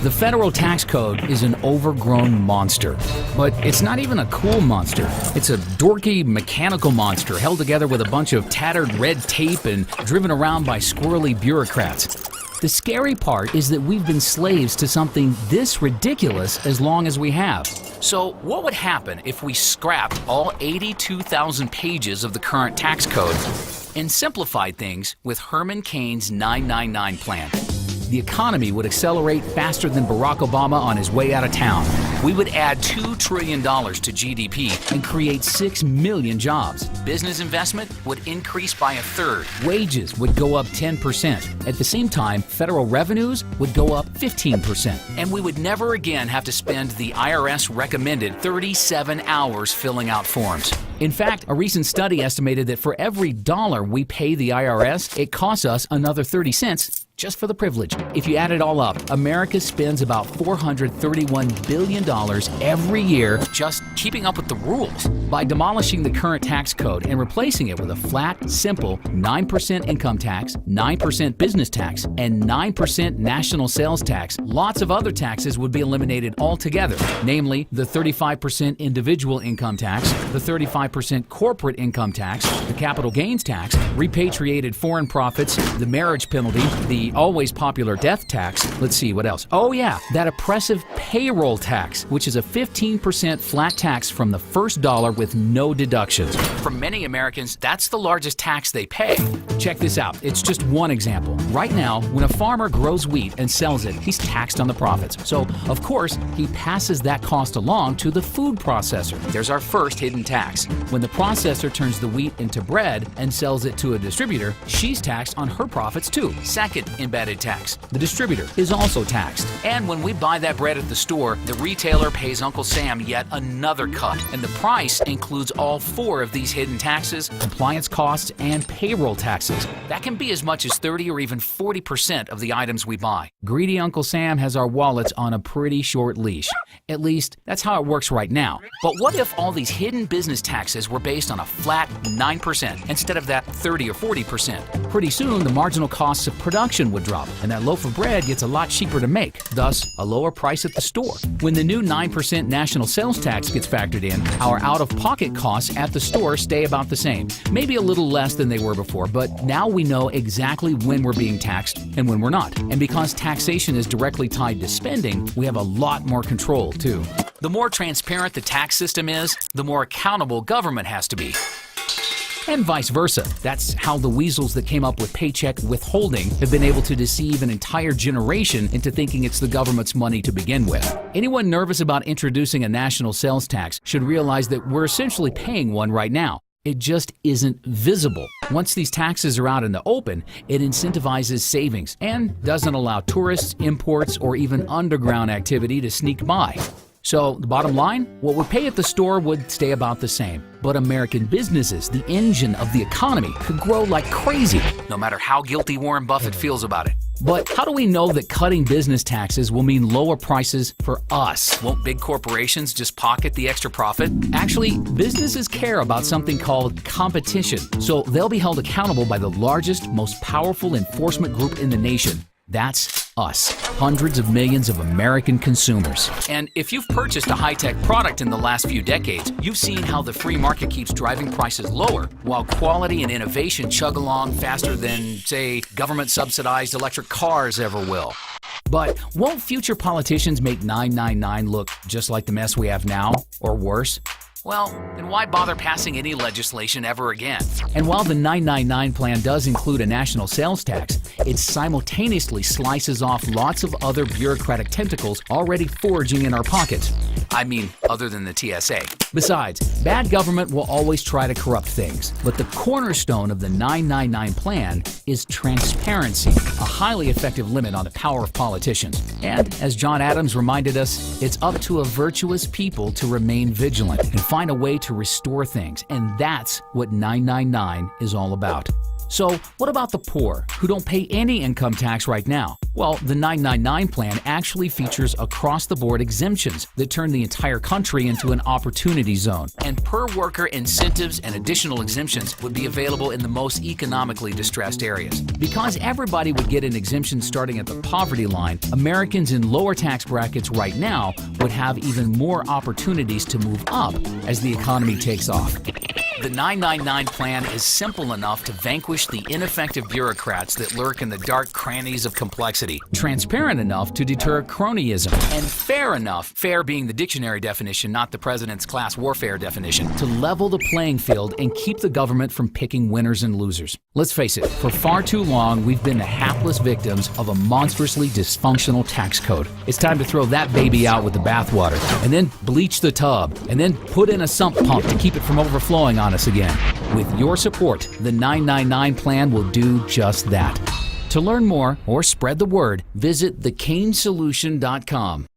The federal tax code is an overgrown monster, but it's not even a cool monster. It's a dorky mechanical monster held together with a bunch of tattered red tape and driven around by squirrely bureaucrats. The scary part is that we've been slaves to something this ridiculous as long as we have. So what would happen if we scrapped all 82,000 pages of the current tax code and simplified things with Herman Cain's 999 plan? The economy would accelerate faster than Barack Obama on his way out of town. We would add $2 trillion to GDP and create 6 million jobs. Business investment would increase by a third. Wages would go up 10%. At the same time, federal revenues would go up 15%. And we would never again have to spend the IRS recommended 37 hours filling out forms. In fact, a recent study estimated that for every dollar we pay the IRS, it costs us another 30 cents just for the privilege. If you add it all up, America spends about $431 billion every year just keeping up with the rules. By demolishing the current tax code and replacing it with a flat, simple 9% income tax, 9% business tax, and 9% national sales tax, lots of other taxes would be eliminated altogether, namely the 35% individual income tax, the 35% corporate income tax, the capital gains tax, repatriated foreign profits, the marriage penalty, the always popular death tax. Let's see, what else? Oh yeah, that oppressive payroll tax, which is a 15% flat tax from the first dollar with no deductions. For many Americans, that's the largest tax they pay. Check this out. It's just one example. Right now, when a farmer grows wheat and sells it, he's taxed on the profits. So, of course, he passes that cost along to the food processor. There's our first hidden tax. When the processor turns the wheat into bread and sells it to a distributor, she's taxed on her profits too. Second embedded tax. The distributor is also taxed. And when we buy that bread at the store, the retailer pays Uncle Sam yet another cut. And the price includes all 4 of these hidden taxes, compliance costs, and payroll taxes. That can be as much as 30 or even 40% of the items we buy. Greedy Uncle Sam has our wallets on a pretty short leash. At least, that's how it works right now. But what if all these hidden business taxes were based on a flat 9% instead of that 30 or 40%? Pretty soon, the marginal costs of production would drop, and that loaf of bread gets a lot cheaper to make, thus a lower price at the store. When the new 9% national sales tax gets factored in, our out-of-pocket costs at the store stay about the same. Maybe a little less than they were before, but now we know exactly when we're being taxed and when we're not. And because taxation is directly tied to spending, we have a lot more control, too. The more transparent the tax system is, the more accountable government has to be. And vice versa. That's how the weasels that came up with paycheck withholding have been able to deceive an entire generation into thinking it's the government's money to begin with. Anyone nervous about introducing a national sales tax should realize that we're essentially paying one right now. It just isn't visible. Once these taxes are out in the open, it incentivizes savings and doesn't allow tourists, imports, or even underground activity to sneak by. So the bottom line, what we pay at the store would stay about the same. But American businesses, the engine of the economy, could grow like crazy, no matter how guilty Warren Buffett feels about it. But how do we know that cutting business taxes will mean lower prices for us? Won't big corporations just pocket the extra profit? Actually, businesses care about something called competition, so they'll be held accountable by the largest, most powerful enforcement group in the nation. That's us, hundreds of millions of American consumers. And if you've purchased a high-tech product in the last few decades, you've seen how the free market keeps driving prices lower, while quality and innovation chug along faster than, say, government-subsidized electric cars ever will. But won't future politicians make 999 look just like the mess we have now, or worse? Well, then why bother passing any legislation ever again? And while the 999 plan does include a national sales tax, it simultaneously slices off lots of other bureaucratic tentacles already foraging in our pockets. I mean, other than the TSA. Besides, bad government will always try to corrupt things. But the cornerstone of the 999 plan is transparency, a highly effective limit on the power of politicians. And as John Adams reminded us, it's up to a virtuous people to remain vigilant and find a way to restore things. And that's what 999 is all about. So what about the poor who don't pay any income tax right now? Well, the 999 plan actually features across-the-board exemptions that turn the entire country into an opportunity zone. And per-worker incentives and additional exemptions would be available in the most economically distressed areas. Because everybody would get an exemption starting at the poverty line, Americans in lower tax brackets right now would have even more opportunities to move up as the economy takes off. The 999 plan is simple enough to vanquish the ineffective bureaucrats that lurk in the dark crannies of complexity, transparent enough to deter cronyism, and fair enough, fair being the dictionary definition, not the president's class warfare definition, to level the playing field and keep the government from picking winners and losers. Let's face it, for far too long, we've been the hapless victims of a monstrously dysfunctional tax code. It's time to throw that baby out with the bathwater, and then bleach the tub, and then put in a sump pump to keep it from overflowing on us again. With your support, the 999 plan will do just that. To learn more or spread the word, visit thekainsolution.com.